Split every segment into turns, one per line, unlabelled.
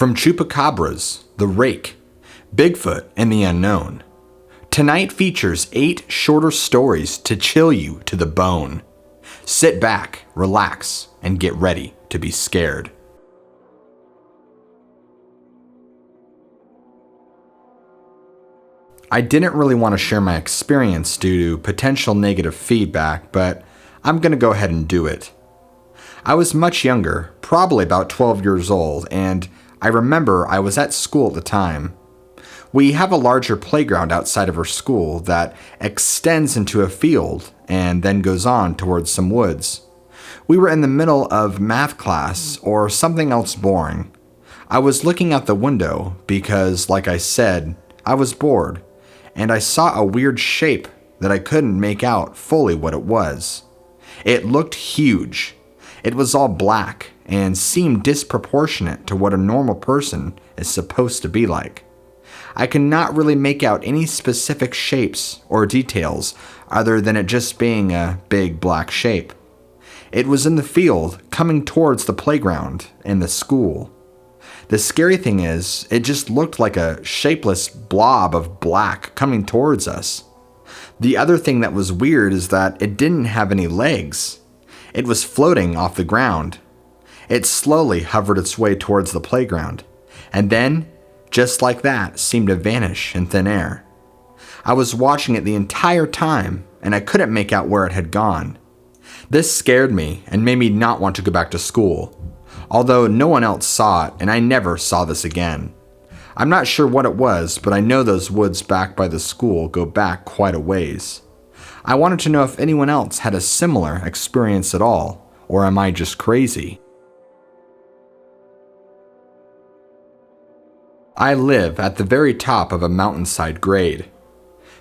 From Chupacabras, the Rake, Bigfoot, and the unknown. Tonight features 8 shorter stories to chill you to the bone. Sit back, relax, and get ready to be scared. I didn't really want to share my experience due to potential negative feedback, but I'm going to go ahead and do it. I was much younger, probably about 12 years old, and I remember I was at school at the time. We have a larger playground outside of our school that extends into a field and then goes on towards some woods. We were in the middle of math class or something else boring. I was looking out the window because, like I said, I was bored, and I saw a weird shape that I couldn't make out fully what it was. It looked huge. It was all black and seemed disproportionate to what a normal person is supposed to be like. I could not really make out any specific shapes or details other than it just being a big black shape. It was in the field, coming towards the playground in the school. The scary thing is, it just looked like a shapeless blob of black coming towards us. The other thing that was weird is that it didn't have any legs. It was floating off the ground. It slowly hovered its way towards the playground, and then, just like that, seemed to vanish in thin air. I was watching it the entire time, and I couldn't make out where it had gone. This scared me and made me not want to go back to school, although no one else saw it, and I never saw this again. I'm not sure what it was, but I know those woods back by the school go back quite a ways. I wanted to know if anyone else had a similar experience at all, or am I just crazy? I live at the very top of a mountainside grade.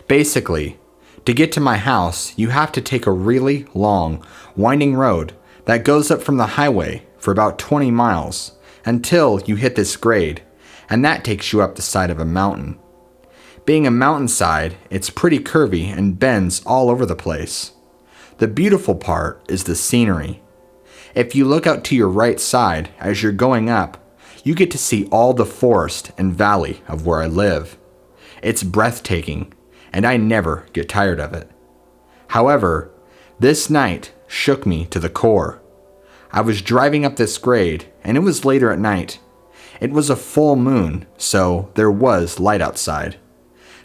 Basically, to get to my house, you have to take a really long, winding road that goes up from the highway for about 20 miles until you hit this grade, and that takes you up the side of a mountain. Being a mountainside, it's pretty curvy and bends all over the place. The beautiful part is the scenery. If you look out to your right side as you're going up, you get to see all the forest and valley of where I live. It's breathtaking, and I never get tired of it. However, this night shook me to the core. I was driving up this grade, and it was later at night. It was a full moon, so there was light outside.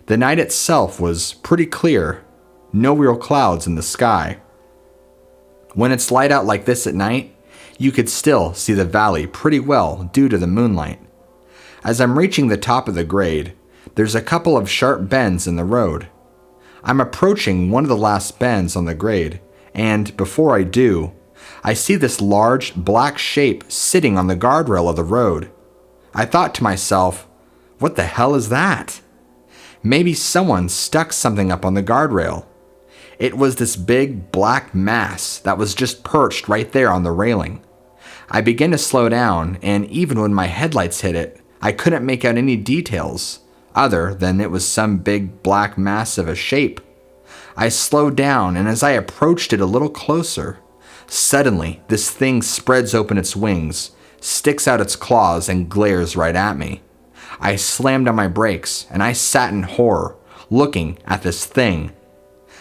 The night itself was pretty clear, no real clouds in the sky. When it's light out like this at night, you could still see the valley pretty well due to the moonlight. As I'm reaching the top of the grade, there's a couple of sharp bends in the road. I'm approaching one of the last bends on the grade, and before I do, I see this large black shape sitting on the guardrail of the road. I thought to myself, what the hell is that? Maybe someone stuck something up on the guardrail. It was this big black mass that was just perched right there on the railing. I began to slow down, and even when my headlights hit it, I couldn't make out any details, other than it was some big black mass of a shape. I slowed down, and as I approached it a little closer, suddenly this thing spreads open its wings, sticks out its claws, and glares right at me. I slammed on my brakes, and I sat in horror, looking at this thing.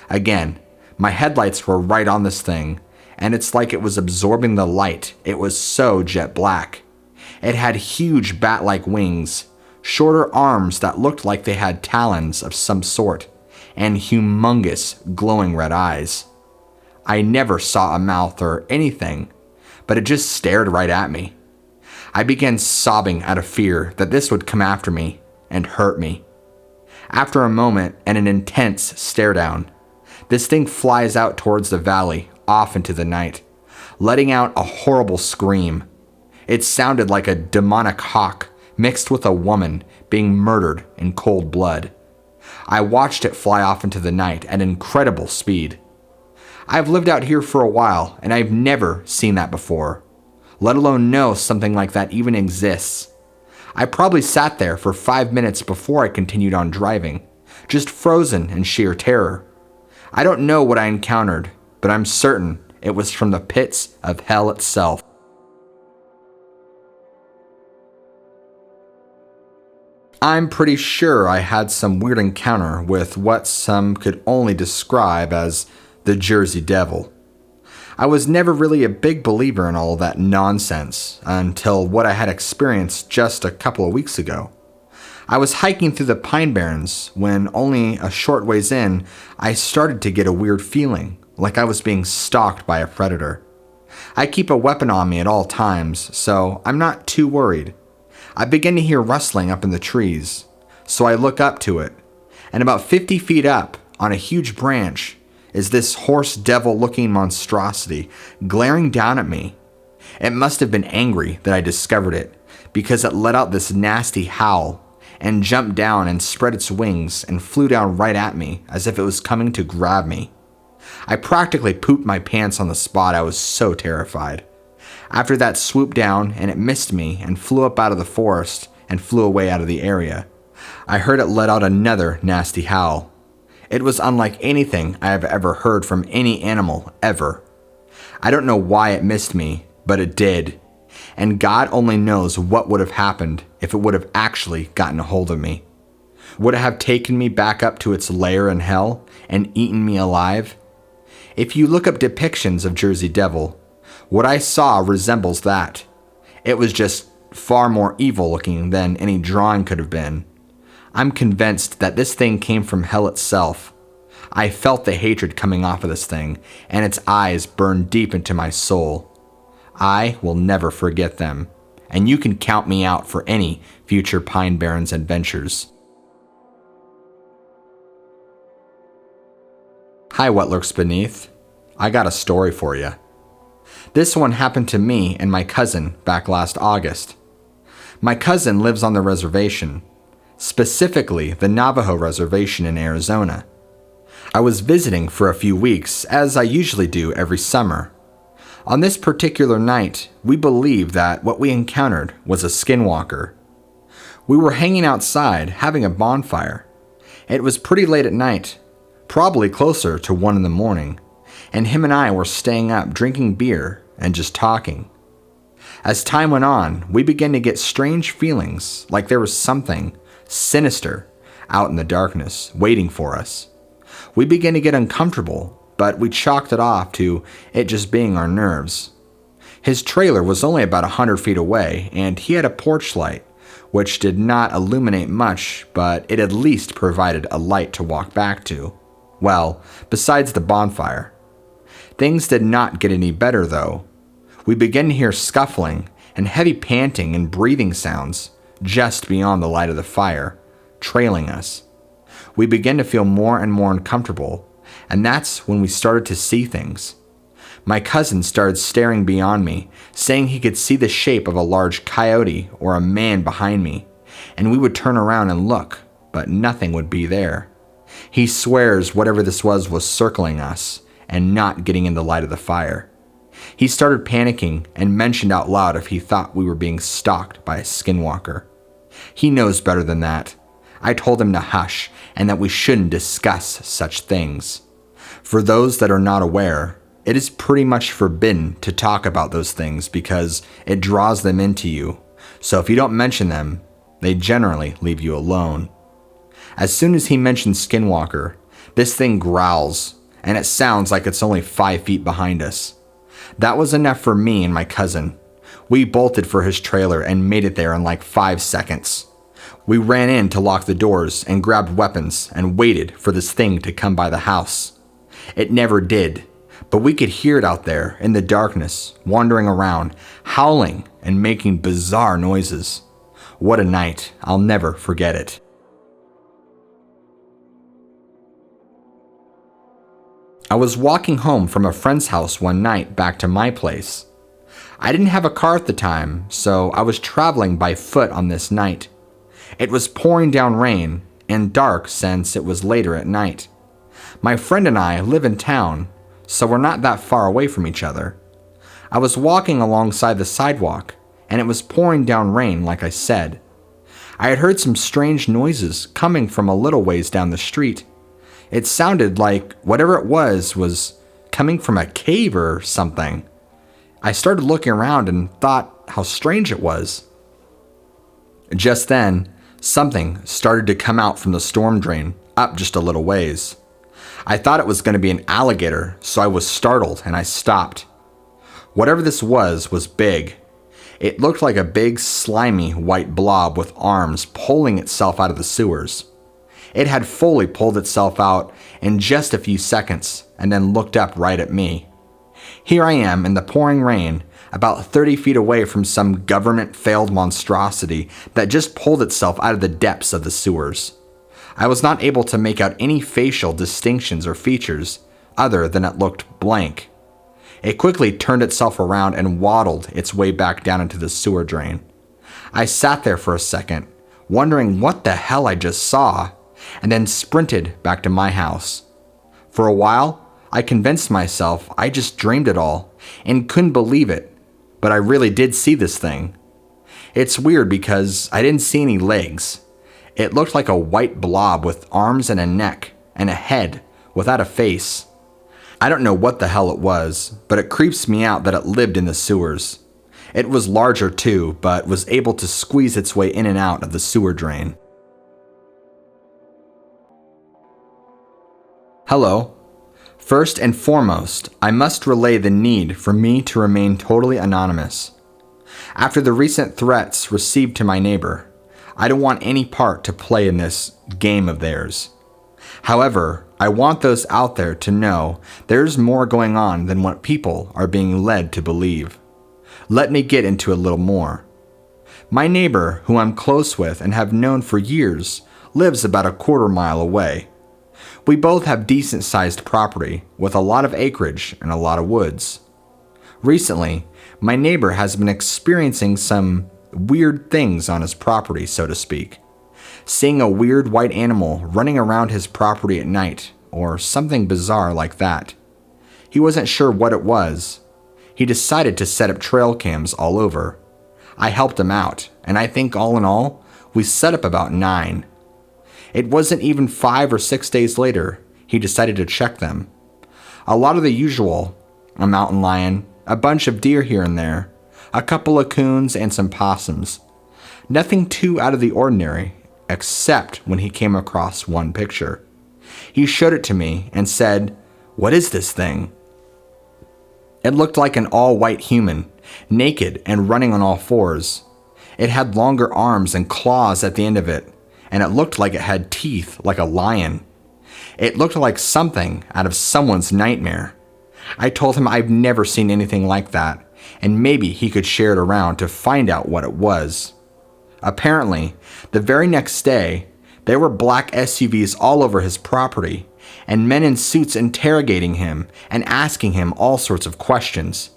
Again, my headlights were right on this thing, and it's like it was absorbing the light. It was so jet black. It had huge bat-like wings, shorter arms that looked like they had talons of some sort, and humongous glowing red eyes. I never saw a mouth or anything, but it just stared right at me. I began sobbing out of fear that this would come after me and hurt me. After a moment and an intense stare down, this thing flies out towards the valley, off into the night, letting out a horrible scream. It sounded like a demonic hawk mixed with a woman being murdered in cold blood. I watched it fly off into the night at incredible speed. I've lived out here for a while, and I've never seen that before, let alone know something like that even exists. I probably sat there for 5 minutes before I continued on driving, just frozen in sheer terror. I don't know what I encountered, but I'm certain it was from the pits of hell itself. I'm pretty sure I had some weird encounter with what some could only describe as the Jersey Devil. I was never really a big believer in all that nonsense until what I had experienced just a couple of weeks ago. I was hiking through the Pine Barrens when, only a short ways in, I started to get a weird feeling, like I was being stalked by a predator. I keep a weapon on me at all times, so I'm not too worried. I begin to hear rustling up in the trees, so I look up to it, and about 50 feet up, on a huge branch, is this horse devil-looking monstrosity glaring down at me. It must have been angry that I discovered it, because it let out this nasty howl and jumped down and spread its wings and flew down right at me as if it was coming to grab me. I practically pooped my pants on the spot. I was so terrified. After that swooped down and it missed me and flew up out of the forest and flew away out of the area, I heard it let out another nasty howl. It was unlike anything I have ever heard from any animal ever. I don't know why it missed me, but it did. And God only knows what would have happened if it would have actually gotten a hold of me. Would it have taken me back up to its lair in hell and eaten me alive? If you look up depictions of Jersey Devil, what I saw resembles that. It was just far more evil looking than any drawing could have been. I'm convinced that this thing came from hell itself. I felt the hatred coming off of this thing, and its eyes burned deep into my soul. I will never forget them, and you can count me out for any future Pine Barrens adventures. Hi, what lurks beneath. I got a story for you. This one happened to me and my cousin back last August. My cousin lives on the reservation, specifically the Navajo reservation in Arizona. I was visiting for a few weeks, as I usually do every summer. On this particular night, we believed that what we encountered was a skinwalker. We were hanging outside, having a bonfire. It was pretty late at night, probably closer to 1 in the morning, and him and I were staying up drinking beer and just talking. As time went on, we began to get strange feelings, like there was something sinister out in the darkness waiting for us. We began to get uncomfortable, but we chalked it off to it just being our nerves. His trailer was only about 100 feet away, and he had a porch light, which did not illuminate much, but it at least provided a light to walk back to. Well, besides the bonfire. Things did not get any better, though. We began to hear scuffling and heavy panting and breathing sounds just beyond the light of the fire, trailing us. We began to feel more and more uncomfortable, and that's when we started to see things. My cousin started staring beyond me, saying he could see the shape of a large coyote or a man behind me, and we would turn around and look, but nothing would be there. He swears whatever this was circling us and not getting in the light of the fire. He started panicking and mentioned out loud if he thought we were being stalked by a skinwalker. He knows better than that. I told him to hush and that we shouldn't discuss such things. For those that are not aware, it is pretty much forbidden to talk about those things because it draws them into you. So if you don't mention them, they generally leave you alone. As soon as he mentioned skinwalker, this thing growls, and it sounds like it's only 5 feet behind us. That was enough for me and my cousin. We bolted for his trailer and made it there in like 5 seconds. We ran in to lock the doors and grabbed weapons and waited for this thing to come by the house. It never did, but we could hear it out there in the darkness, wandering around, howling and making bizarre noises. What a night. I'll never forget it. I was walking home from a friend's house one night back to my place. I didn't have a car at the time, so I was traveling by foot on this night. It was pouring down rain and dark since it was later at night. My friend and I live in town, so we're not that far away from each other. I was walking alongside the sidewalk, and it was pouring down rain like I said. I had heard some strange noises coming from a little ways down the street. It sounded like whatever it was coming from a cave or something. I started looking around and thought how strange it was. Just then, Something started to come out from the storm drain up just a little ways. I thought it was going to be an alligator, so I was startled and I stopped. Whatever this was big. It looked like a big, slimy white blob with arms pulling itself out of the sewers. It had fully pulled itself out in just a few seconds and then looked up right at me. Here I am in the pouring rain, about 30 feet away from some government-failed monstrosity that just pulled itself out of the depths of the sewers. I was not able to make out any facial distinctions or features other than it looked blank. It quickly turned itself around and waddled its way back down into the sewer drain. I sat there for a second, wondering what the hell I just saw, and then sprinted back to my house. For a while, I convinced myself I just dreamed it all and couldn't believe it, but I really did see this thing. It's weird because I didn't see any legs. It looked like a white blob with arms and a neck and a head without a face. I don't know what the hell it was, but it creeps me out that it lived in the sewers. It was larger too, but was able to squeeze its way in and out of the sewer drain. Hello. First and foremost, I must relay the need for me to remain totally anonymous. After the recent threats received to my neighbor, I don't want any part to play in this game of theirs. However, I want those out there to know there's more going on than what people are being led to believe. Let me get into a little more. My neighbor, who I'm close with and have known for years, lives about a quarter mile away. We both have decent-sized property with a lot of acreage and a lot of woods. Recently, my neighbor has been experiencing some weird things on his property, so to speak. Seeing a weird white animal running around his property at night, or something bizarre like that. He wasn't sure what it was. He decided to set up trail cams all over. I helped him out, and I think all in all, we set up about 9. It wasn't even 5 or 6 days later, he decided to check them. A lot of the usual, a mountain lion, a bunch of deer here and there, a couple of coons, and some possums. Nothing too out of the ordinary, except when he came across one picture. He showed it to me and said, "What is this thing?" It looked like an all-white human, naked and running on all fours. It had longer arms and claws at the end of it, and it looked like it had teeth like a lion. It looked like something out of someone's nightmare. I told him I've never seen anything like that, and maybe he could share it around to find out what it was. Apparently, the very next day, there were black SUVs all over his property, and men in suits interrogating him and asking him all sorts of questions.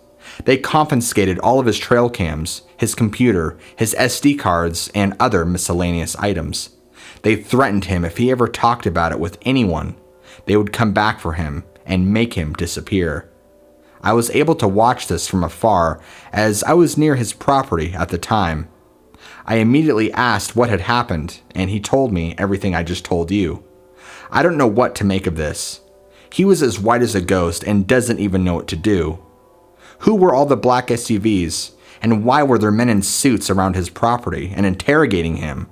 They confiscated all of his trail cams, his computer, his SD cards, and other miscellaneous items. They threatened him if he ever talked about it with anyone, they would come back for him and make him disappear. I was able to watch this from afar as I was near his property at the time. I immediately asked what had happened, and he told me everything I just told you. I don't know what to make of this. He was as white as a ghost and doesn't even know what to do. Who were all the black SUVs, and why were there men in suits around his property and interrogating him?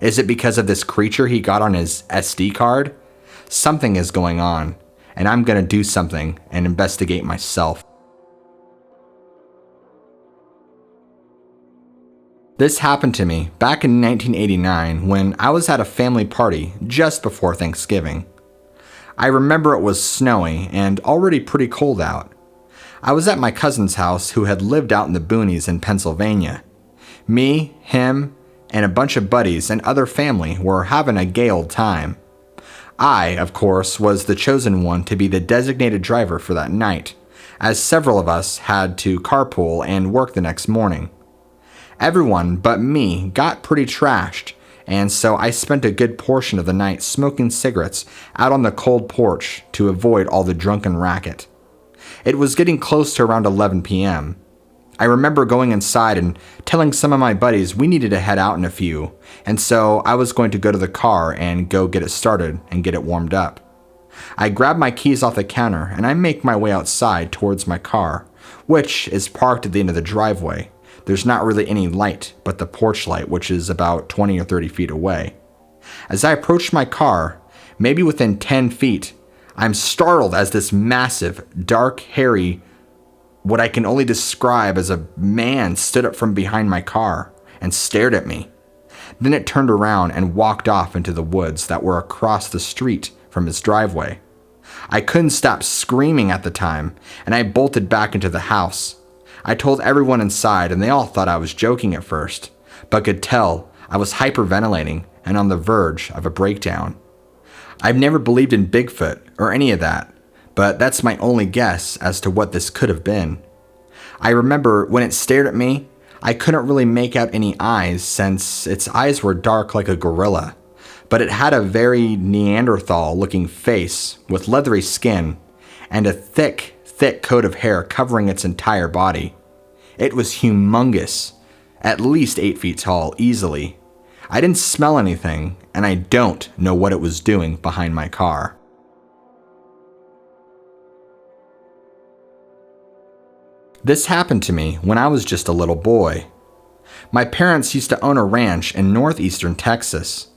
Is it because of this creature he got on his SD card? Something is going on, and I'm going to do something and investigate myself. This happened to me back in 1989 when I was at a family party just before Thanksgiving. I remember it was snowy and already pretty cold out. I was at my cousin's house who had lived out in the boonies in Pennsylvania. Me, him, and a bunch of buddies and other family were having a gay old time. I, of course, was the chosen one to be the designated driver for that night, as several of us had to carpool and work the next morning. Everyone but me got pretty trashed, and so I spent a good portion of the night smoking cigarettes out on the cold porch to avoid all the drunken racket. It was getting close to around 11 p.m. I remember going inside and telling some of my buddies we needed to head out in a few, and so I was going to go to the car and go get it started and get it warmed up. I grab my keys off the counter and I make my way outside towards my car, which is parked at the end of the driveway, There's not really any light but the porch light, which is about 20 or 30 feet away. As I approached my car, maybe within 10 feet, I'm startled as this massive, dark, hairy, what I can only describe as a man stood up from behind my car and stared at me. Then it turned around and walked off into the woods that were across the street from his driveway. I couldn't stop screaming at the time, and I bolted back into the house. I told everyone inside, and they all thought I was joking at first, but could tell I was hyperventilating and on the verge of a breakdown. I've never believed in Bigfoot or any of that, but that's my only guess as to what this could have been. I remember when it stared at me, I couldn't really make out any eyes since its eyes were dark like a gorilla, but it had a very Neanderthal-looking face with leathery skin and a thick coat of hair covering its entire body. It was humongous, at least 8 feet tall, easily. I didn't smell anything, and I don't know what it was doing behind my car. This happened to me when I was just a little boy. My parents used to own a ranch in northeastern Texas.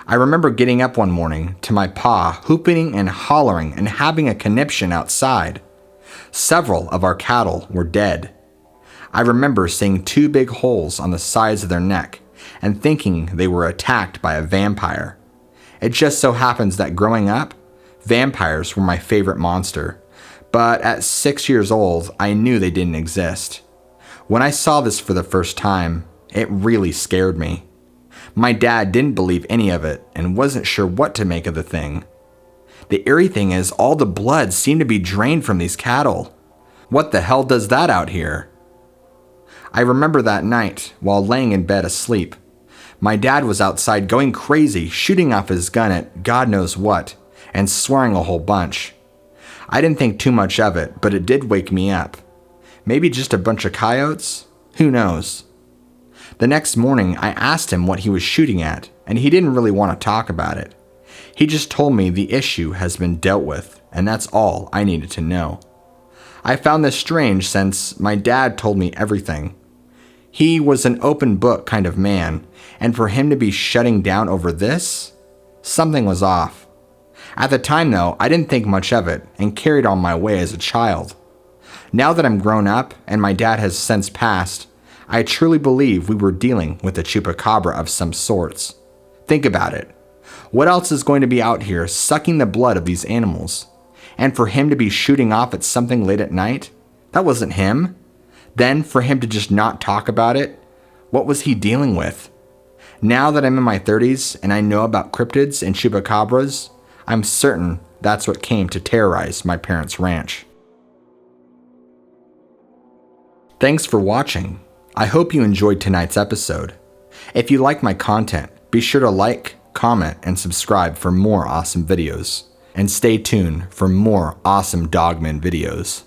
I remember getting up one morning to my pa whooping and hollering and having a conniption outside. Several of our cattle were dead. I remember seeing 2 big holes on the sides of their neck and thinking they were attacked by a vampire. It just so happens that growing up, vampires were my favorite monster, but at 6 years old, I knew they didn't exist. When I saw this for the first time, it really scared me. My dad didn't believe any of it and wasn't sure what to make of the thing. The eerie thing is, all the blood seemed to be drained from these cattle. What the hell does that out here? I remember that night, while laying in bed asleep, my dad was outside going crazy, shooting off his gun at God knows what, and swearing a whole bunch. I didn't think too much of it, but it did wake me up. Maybe just a bunch of coyotes? Who knows? The next morning, I asked him what he was shooting at, and he didn't really want to talk about it. He just told me the issue has been dealt with, and that's all I needed to know. I found this strange since my dad told me everything. He was an open book kind of man, and for him to be shutting down over this, something was off. At the time though, I didn't think much of it and carried on my way as a child. Now that I'm grown up and my dad has since passed, I truly believe we were dealing with a Chupacabra of some sorts. Think about it. What else is going to be out here sucking the blood of these animals? And for him to be shooting off at something late at night? That wasn't him. Then for him to just not talk about it? What was he dealing with? Now that I'm in my 30s and I know about cryptids and chupacabras, I'm certain that's what came to terrorize my parents' ranch. Thanks for watching. I hope you enjoyed tonight's episode. If you like my content, be sure to like, comment, and subscribe for more awesome videos. And stay tuned for more awesome Dogman videos.